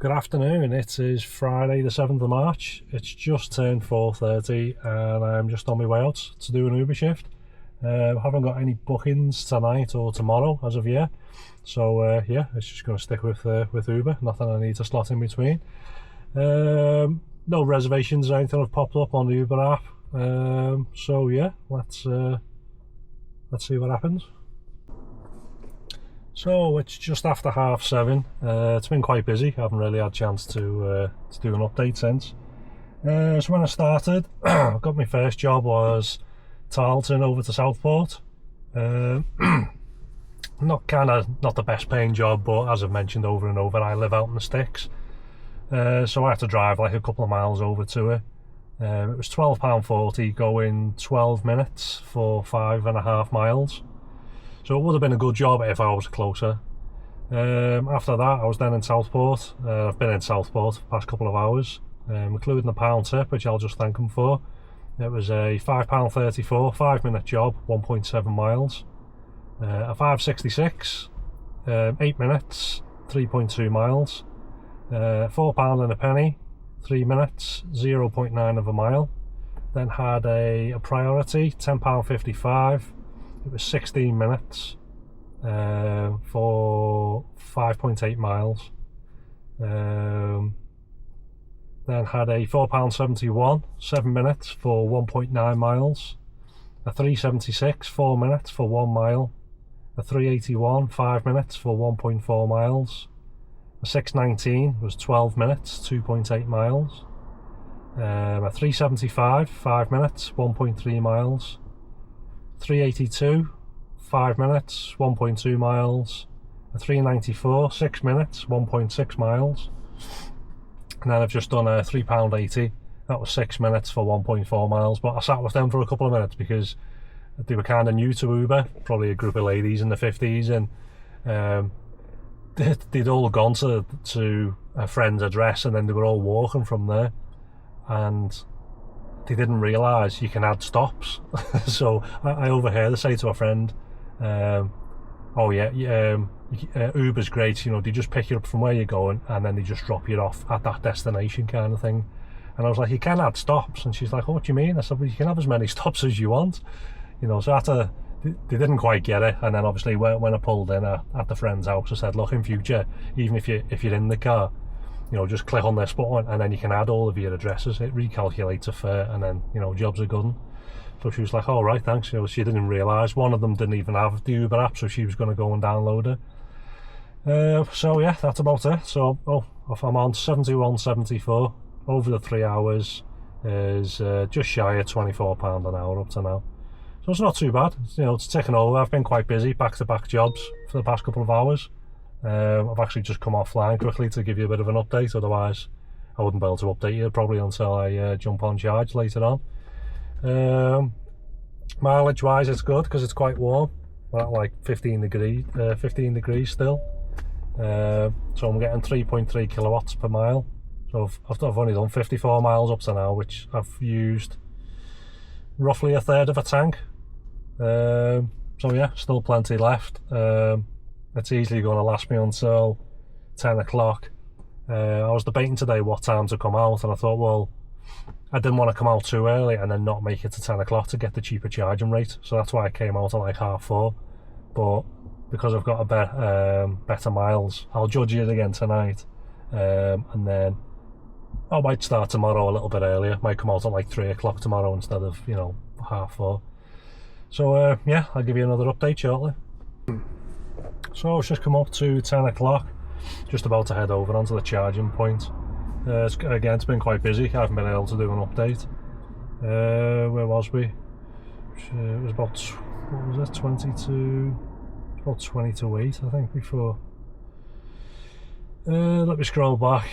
Good afternoon, it is Friday the 7th of March, it's just turned 4:30 and I'm just on my way out to do an Uber shift. Haven't got any bookings tonight or tomorrow as of yet, so yeah, it's just going to stick with Uber, nothing I need to slot in between. No reservations or anything have popped up on the Uber app, so yeah, let's see what happens. So it's just after 7:30. It's been quite busy. I haven't really had a chance to do an update since. So when I started, I got my first job was Tarleton over to Southport. Not the best paying job, but as I've mentioned over and over, I live out in the sticks. So I had to drive like a couple of miles over to it. It was £12.40 going 12 minutes for 5.5 miles. So it would have been a good job if I was closer. After that, I was then in Southport. I've been in Southport for the past couple of hours, including the pound tip, which I'll just thank them for. It was a £5.34, 5-minute job, 1.7 miles. A 5.66, 8 minutes, 3.2 miles. £4 and a penny, 3 minutes, 0.9 of a mile. Then had a priority, £10.55. It was 16 minutes for 5.8 miles. Then had a £4.71, 7 minutes for 1.9 miles. A 3.76, 4 minutes for 1 mile. A 3.81, 5 minutes for 1.4 miles. A 6.19 was 12 minutes, 2.8 miles. A 3.75, 5 minutes, 1.3 miles. 3.82, 5 minutes, 1.2 miles. A 3.94, 6 minutes, 1.6 miles. And then I've just done a £3.80, that was 6 minutes for 1.4 miles. But I sat with them for a couple of minutes because they were kind of new to Uber, probably a group of ladies in the 50s, and they'd all gone to a friend's address and then they were all walking from there, and they didn't realise you can add stops. So I overheard her say to a friend, oh yeah, Uber's great, you know, they just pick you up from where you're going and then they just drop you off at that destination kind of thing. And I was like, you can add stops. And she's like, oh, what do you mean? I said, well, you can have as many stops as you want, you know. So they didn't quite get it. And then obviously when I pulled in at the friend's house, I said, look, in future, even if you're in the car, you know, just click on this button and then you can add all of your addresses. It recalculates a fare and then, you know, jobs are good. So she was like, all right, thanks. You know, she didn't realise one of them didn't even have the Uber app, so she was going to go and download it. So yeah, that's about it. So I'm on 71.74 over the 3 hours, is just shy of £24 an hour up to now. So it's not too bad. You know, it's ticking over. I've been quite busy, back-to-back jobs for the past couple of hours. I've actually just come offline quickly to give you a bit of an update, otherwise I wouldn't be able to update you probably until I jump on charge later on. Mileage wise it's good because it's quite warm. We're at like 15 degrees still. So I'm getting 3.3 kilowatts per mile. So I've only done 54 miles up to now, which I've used roughly a third of a tank. So yeah, still plenty left. It's easily going to last me until 10 o'clock. I was debating today what time to come out, and I thought, well, I didn't want to come out too early and then not make it to 10 o'clock to get the cheaper charging rate. So that's why I came out at like 4:30. But because I've got a better miles, I'll judge it again tonight. And then I might start tomorrow a little bit earlier. Might come out at like 3 o'clock tomorrow instead of, you know, 4:30. So yeah, I'll give you another update shortly. So it's just come up to 10 o'clock, just about to head over onto the charging point. It's been quite busy. I haven't been able to do an update. Where was we? It was about, what was it, 22, about 20 to 8 I think before. Let me scroll back.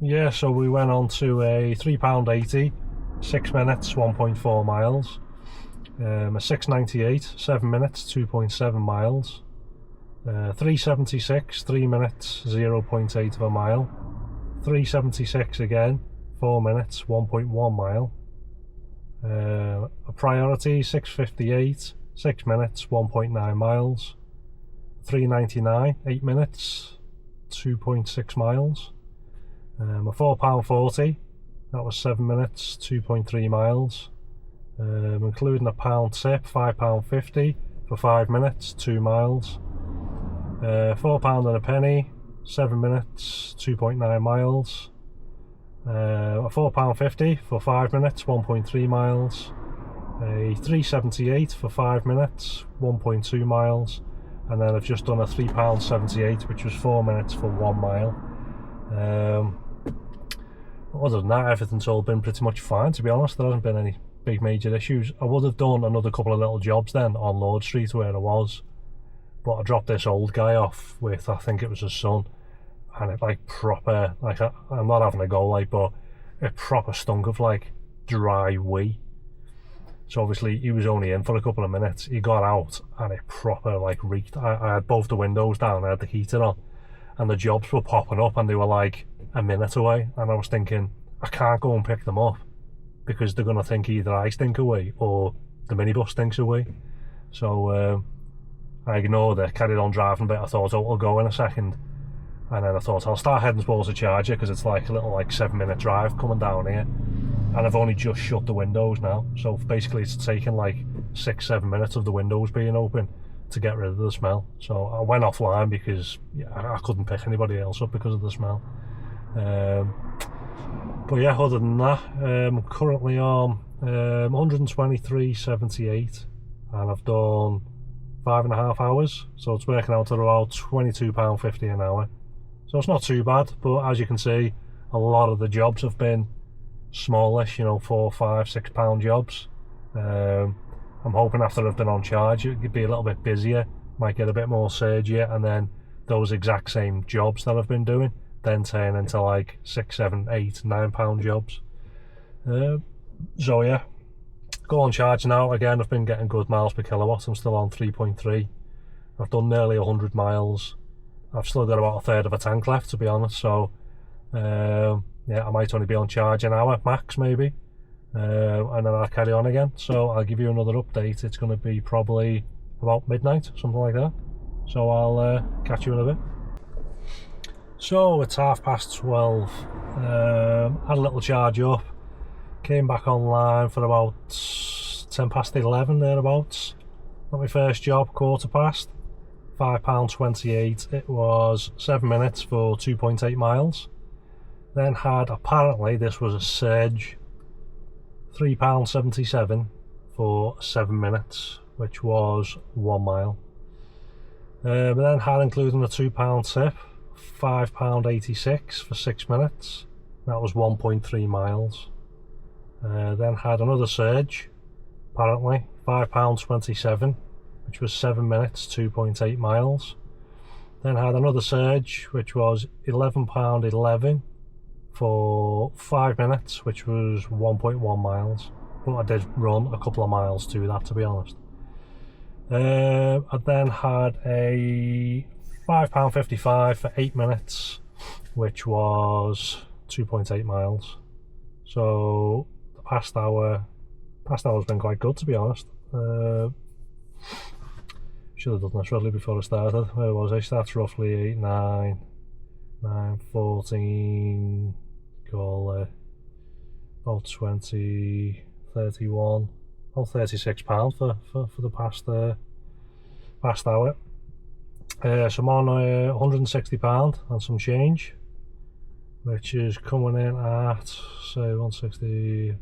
Yeah, so we went on to a £3.80, 6 minutes, 1.4 miles. A 6.98, 7 minutes, 2.7 miles. 3.76, 3 minutes, 0.8 of a mile. 3.76 again, 4 minutes, 1.1 mile. A priority, 6.58, 6 minutes, 1.9 miles. £3.99, 8 minutes, 2.6 miles. A £4.40, that was 7 minutes, 2.3 miles. Including a pound tip, £5.50 for 5 minutes, 2 miles. £4 and a penny, 7 minutes, 2.9 miles. A £4.50 for 5 minutes, 1.3 miles. A £3.78 for 5 minutes, 1.2 miles. And then I've just done a £3.78, which was 4 minutes for 1 mile. Other than that, everything's all been pretty much fine, to be honest. There hasn't been any big major issues. I would have done another couple of little jobs then on Lord Street where I was, but I dropped this old guy off with, I think it was his son, and it like proper, like, I'm not having a go, like, but it proper stunk of like dry wee. So obviously he was only in for a couple of minutes. He got out and it proper like reeked. I had both the windows down, I had the heater on, and the jobs were popping up and they were like a minute away, and I was thinking, I can't go and pick them up because they're going to think either I stink away or the minibus stinks away. So I ignored it, carried on driving a bit. I thought, oh, I'll go in a second, and then I thought I'll start heading towards the charger because it's like a little like 7-minute drive coming down here, and I've only just shut the windows now, so basically it's taken like 6-7 minutes of the windows being open to get rid of the smell. So I went offline because I couldn't pick anybody else up because of the smell. But yeah, other than that, I'm currently on 123.78, and I've done 5.5 hours, so it's working out at about £22.50 an hour. So it's not too bad, but as you can see, a lot of the jobs have been smallish, you know, £4, £5, £6 jobs. I'm hoping after I've been on charge it could be a little bit busier, might get a bit more surgier, and then those exact same jobs that I've been doing then turn into like £6, £7, £8, £9 jobs. So yeah, go on charge now. Again, I've been getting good miles per kilowatt. I'm still on 3.3. I've done nearly 100 miles. I've still got about a third of a tank left, to be honest, so yeah, I might only be on charge an hour max maybe, and then I'll carry on again. So I'll give you another update. It's going to be probably about midnight, something like that. So I'll catch you in a bit. So it's 12:30. Had a little charge up, came back online for about 11:10 thereabouts. Got my first job, quarter past, £5.28. It was 7 minutes for 2.8 miles. Then had, apparently this was a surge, £3.77 for 7 minutes, which was 1 mile. But then had, including a £2 tip, £5.86 for 6 minutes. That was 1.3 miles. Then had another surge, apparently £5.27, which was 7 minutes, 2.8 miles. Then had another surge, which was £11.11 for 5 minutes, which was 1.1 miles. But I did run a couple of miles to that, to be honest. I then had a £5.55 for 8 minutes, which was 2.8 miles. So the past hour's been quite good, to be honest. Should have done this really before I started. Where was I? That's roughly 8, 9, 14, call about 20, 31, about £36 for the past hour. So I'm on £160 and some change, which is coming in at, say, 160,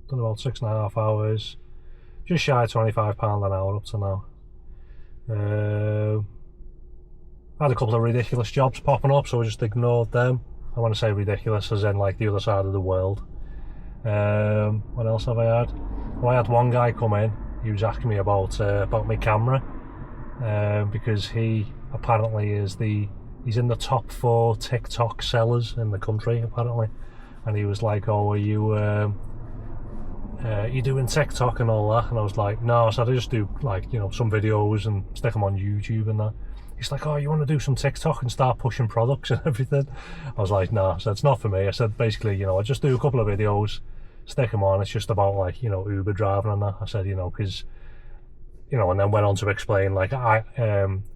done about 6.5 hours, just shy of £25 an hour up to now. Had a couple of ridiculous jobs popping up, so I just ignored them. I want to say ridiculous as in like the other side of the world. What else have I had? Well, I had one guy come in. He was asking me about my camera, because he apparently he's in the top 4 TikTok sellers in the country apparently, and he was like, "Oh, are you doing TikTok and all that?" And I was like, "No," so I just do like, you know, some videos and stick them on YouTube and that. He's like, "Oh, you want to do some TikTok and start pushing products and everything?" I was like, "No," so it's not for me. I said, basically, you know, I just do a couple of videos, stick them on. It's just about like, you know, Uber driving and that. I said, you know, because, you know, and then went on to explain like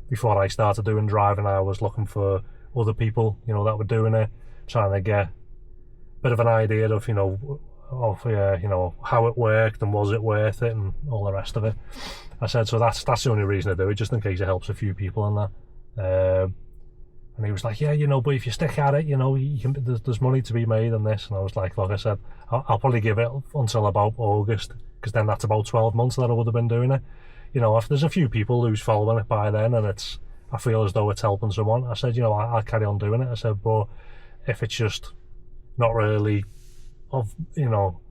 before I started doing driving, I was looking for other people, you know, that were doing it, trying to get a bit of an idea of, you know, how it worked and was it worth it and all the rest of it. I said, so that's the only reason I do it, just in case it helps a few people and that. And he was like, yeah, you know, but if you stick at it, you know, there's money to be made on this. And I was like I said, I'll probably give it until about August, because then that's about 12 months that I would have been doing it. You know, if there's a few people who's following it by then and I feel as though it's helping someone, I said, you know, I'll carry on doing it. I said, but if it's just not really you know,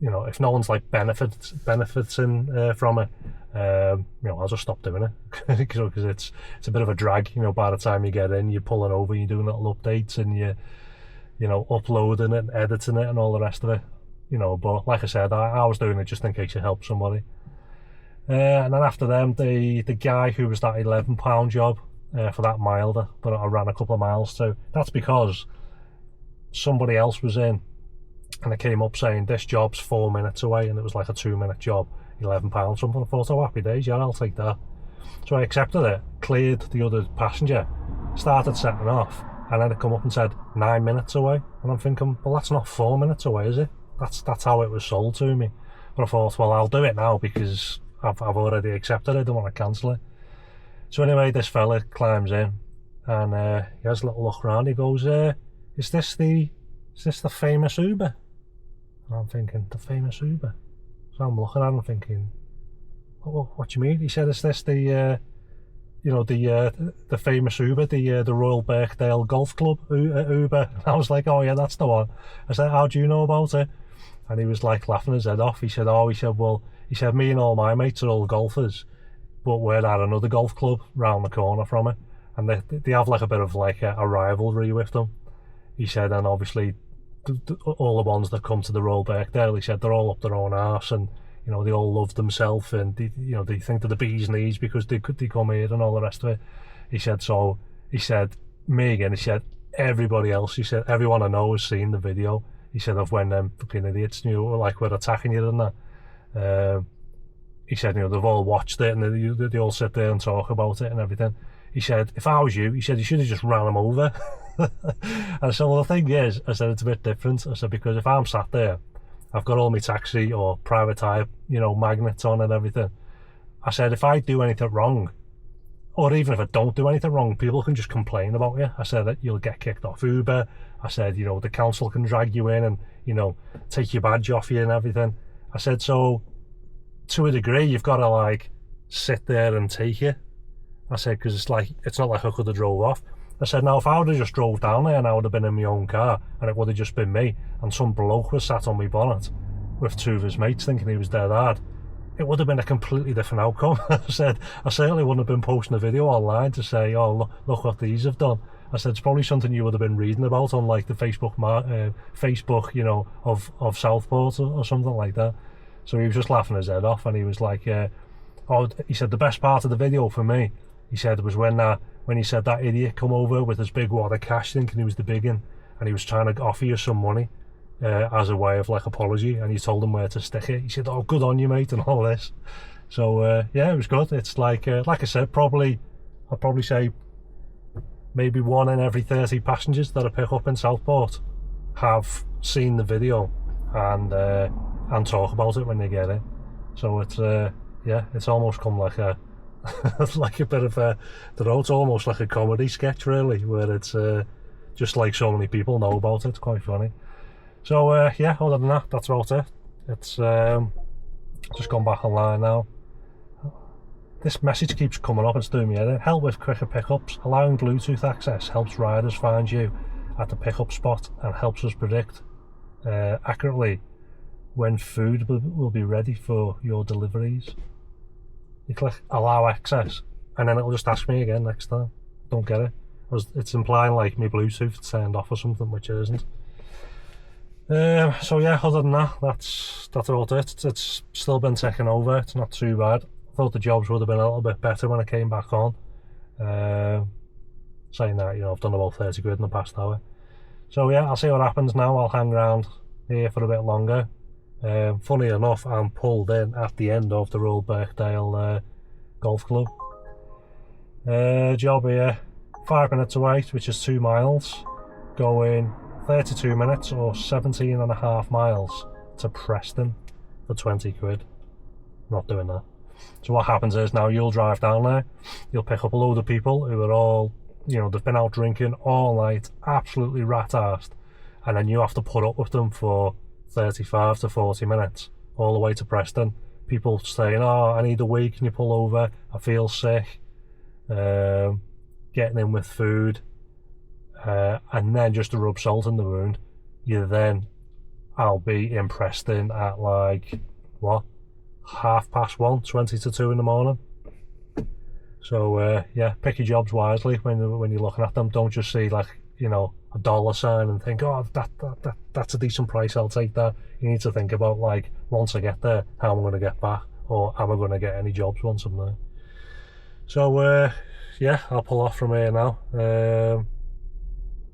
if no one's like benefiting from it, you know, I'll just stop doing it, because it's a bit of a drag. You know, by the time you get in, you're pulling over, you're doing little updates, and you know, uploading it and editing it and all the rest of it. You know, but like I said, I was doing it just in case it helped somebody. And then after them, the guy who was that £11 job for that milder, but I ran a couple of miles too. That's because somebody else was in, and it came up saying this job's 4 minutes away, and it was like a 2-minute job, £11 something. I thought, oh, happy days, yeah, I'll take that. So I accepted it, cleared the other passenger, started setting off, and then it come up and said 9 minutes away, and I'm thinking, well, that's not 4 minutes away, is it? That's how it was sold to me. But I thought, well, I'll do it now because I've already accepted it, I don't want to cancel it. So anyway, this fella climbs in, and he has a little look around. He goes, is this the famous Uber? And I'm thinking, the famous Uber? So I'm looking at him thinking, what do you mean? He said, is this the famous Uber, the Royal Birkdale Golf Club Uber? And I was like, oh yeah, that's the one. I said, how do you know about it? And he was like laughing his head off. He said, me and all my mates are all golfers, but we're at another golf club round the corner from it, and they have like a bit of like a rivalry with them. He said, and obviously all the ones that come to the Royal Birkdale, he said, they're all up their own arse, and you know, they all love themselves, and they think they're the bee's knees because they come here and all the rest of it. He said, me again, he said, everybody else, he said, everyone I know has seen the video. He said, of when them fucking idiots, you know, like, were attacking you and that. He said, you know, they've all watched it, and they all sit there and talk about it and everything. He said, if I was you, he said, you should have just ran them over. And so, well, the thing is, I said, it's a bit different. I said, because if I'm sat there, I've got all my taxi or private type, you know, magnets on and everything. I said, if I do anything wrong, or even if I don't do anything wrong, people can just complain about you. I said that you'll get kicked off Uber. I said, you know, the council can drag you in and, you know, take your badge off you and everything. I said, so to a degree, you've got to like sit there and take it. I said, because it's not like I could have drove off. I said, now if I would have just drove down there and I would have been in my own car and it would have just been me and some bloke was sat on my bonnet with two of his mates thinking he was dead hard, it would have been a completely different outcome. I said, I certainly wouldn't have been posting a video online to say, oh, look what these have done. I said, it's probably something you would have been reading about on like the Facebook, you know, of Southport or something like that. So he was just laughing his head off, and he was like, he said, the best part of the video for me, he said, was when he said that idiot come over with his big wad of cash thinking he was the big one, and he was trying to offer you some money as a way of like apology, and he told him where to stick it. He said, oh, good on you, mate, and all this. So yeah, it was good. It's like I said, I'd probably say maybe 1 in every 30 passengers that I pick up in Southport have seen the video and talk about it when they get in. So it's yeah, it's almost come like a like a bit of a, it's almost like a comedy sketch really, where it's just like so many people know about it. It's quite funny. So yeah, other than that, that's about it. It's just gone back online now. This message keeps coming up, it's doing me head in. Help with quicker pickups. Allowing Bluetooth access helps riders find you at the pickup spot and helps us predict accurately when food will be ready for your deliveries. You click allow access and then it'll just ask me again next time. Don't get it. It's implying like my Bluetooth turned off or something, which it isn't. So yeah, other than that, that's about it. It's still been taken over. It's not too bad. I thought the jobs would have been a little bit better when I came back on. Saying that, you know, I've done about 30 quid in the past hour. So yeah, I'll see what happens now. I'll hang around here for a bit longer. Funny enough, I'm pulled in at the end of the Royal Birkdale Golf Club. Job here, 5 minutes away, which is 2 miles, going 32 minutes or 17.5 miles to Preston for 20 quid. Not doing that. So what happens is now you'll drive down there, you'll pick up a load of people who are all, you know, they've been out drinking all night, absolutely rat-arsed, and then you have to put up with them for 35 to 40 minutes all the way to Preston. People saying, oh, I need a wee, can you pull over, I feel sick, getting in with food, and then just to rub salt in the wound, I'll be in Preston at like, what, 1:30, 20 to 2 in the morning. So yeah, pick your jobs wisely when you're looking at them. Don't just see like, you know, a dollar sign and think, oh, that's a decent price, I'll take that. You need to think about, like, once I get there, how am I going to get back, or am I going to get any jobs once I'm there? So yeah, I'll pull off from here now,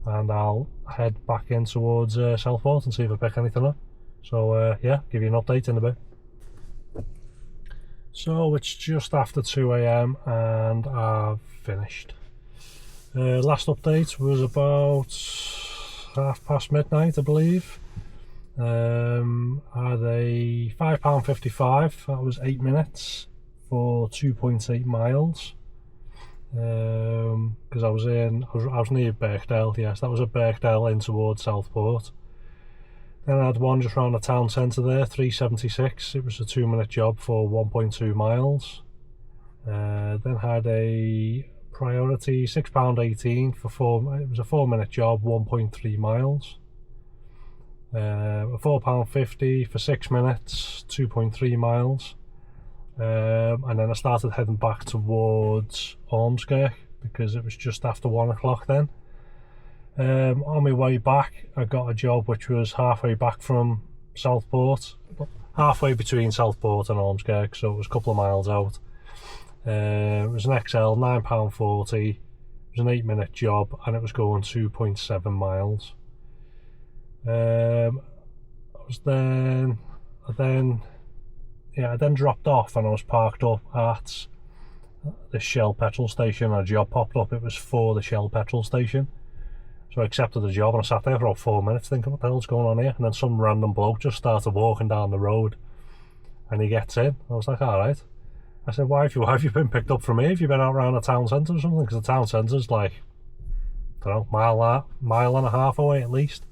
and I'll head back in towards Southport and see if I pick anything up. So yeah, give you an update in a bit. So it's just after 2 AM and I've finished. Last update was about midnight, I believe. I had a £5.55, that was 8 minutes for 2.8 miles. Because I was near Birkdale, yes, that was at Birkdale in towards Southport. Then I had one just around the town centre there, 3.76, it was a 2-minute job for 1.2 miles. Then had a priority £6.18 for it was a 4-minute job, 1.3 miles. A £4.50 for 6 minutes, 2.3 miles. And then I started heading back towards Ormskirk because it was just after 1 o'clock then. On my way back I got a job which was halfway back from Southport, halfway between Southport and Ormskirk, so it was a couple of miles out. It was an XL, £9.40, it was an 8-minute job and it was going 2.7 miles. I then dropped off and I was parked up at the Shell petrol station. A job popped up, it was for the Shell petrol station. So I accepted the job and I sat there for about 4 minutes thinking, what the hell's going on here? And then some random bloke just started walking down the road and he gets in. I was like, alright. I said, why have you been picked up from here? Have you been out around the town centre or something? Because the town centre's like, I don't know, mile and a half away at least.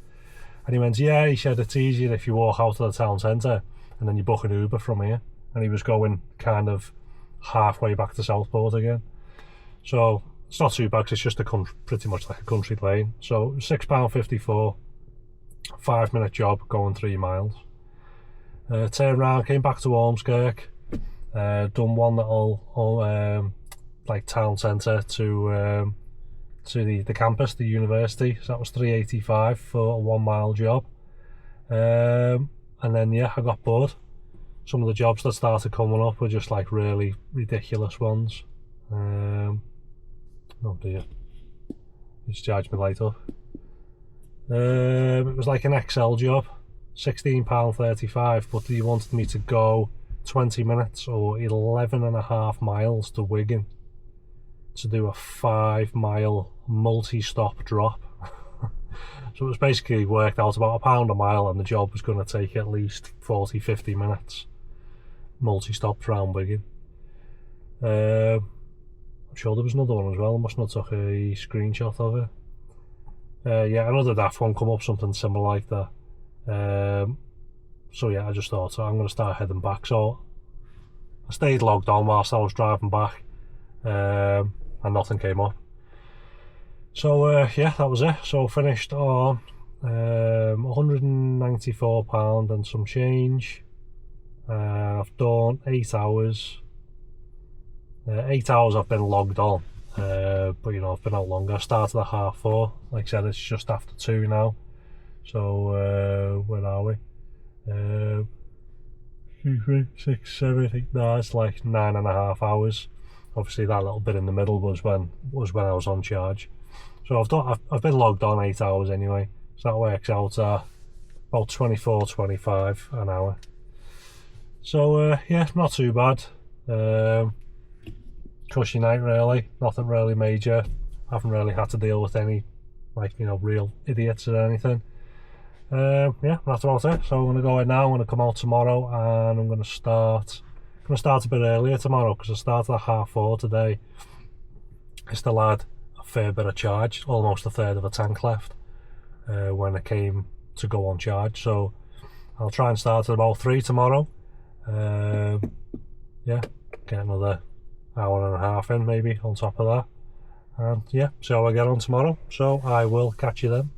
And he went, yeah, he said it's easier if you walk out of the town centre and then you book an Uber from here. And he was going kind of halfway back to Southport again. So it's not too bad, 'cause it's just pretty much like a country lane. So £6.54, 5-minute job going 3 miles. Turned around, came back to Ormskirk, done one little like town centre to the campus, the university. So that was £3.85 for a 1 mile job. And then yeah, I got bored. Some of the jobs that started coming up were just like really ridiculous ones. Oh dear, he's charged me light up. It was like an XL job, £16.35, but he wanted me to go 20 minutes or 11.5 miles to Wigan to do a 5-mile multi-stop drop. So it was basically worked out about £1 a mile, and the job was going to take at least 40-50 minutes multi-stops around Wigan. I'm sure there was another one as well. I must not have took a screenshot of it. Yeah, another daft one come up, something similar like that. So yeah, I just thought, so I'm going to start heading back. So I stayed logged on whilst I was driving back, and nothing came up. So yeah, that was it. So finished on £194 and some change. I've done 8 hours. 8 hours I've been logged on, but you know, I've been out longer. I started at 4:30, like I said, it's just after 2 now. So where are we? 6, 7, 8, no, it's like 9.5 hours. Obviously that little bit in the middle was when I was on charge. So I've been logged on 8 hours anyway, so that works out about 24-25 an hour. So yeah, not too bad. cushy night really, nothing really major. Haven't really had to deal with any real idiots or anything. Yeah, that's about it. So I'm going to go in now, I'm going to come out tomorrow, and I'm going to start a bit earlier tomorrow, because I started at 4:30 today. I still had a fair bit of charge, almost a third of a tank left when I came to go on charge, so I'll try and start at about 3 tomorrow. Yeah, get another hour and a half in maybe on top of that, and yeah, see how I get on tomorrow. So I will catch you then.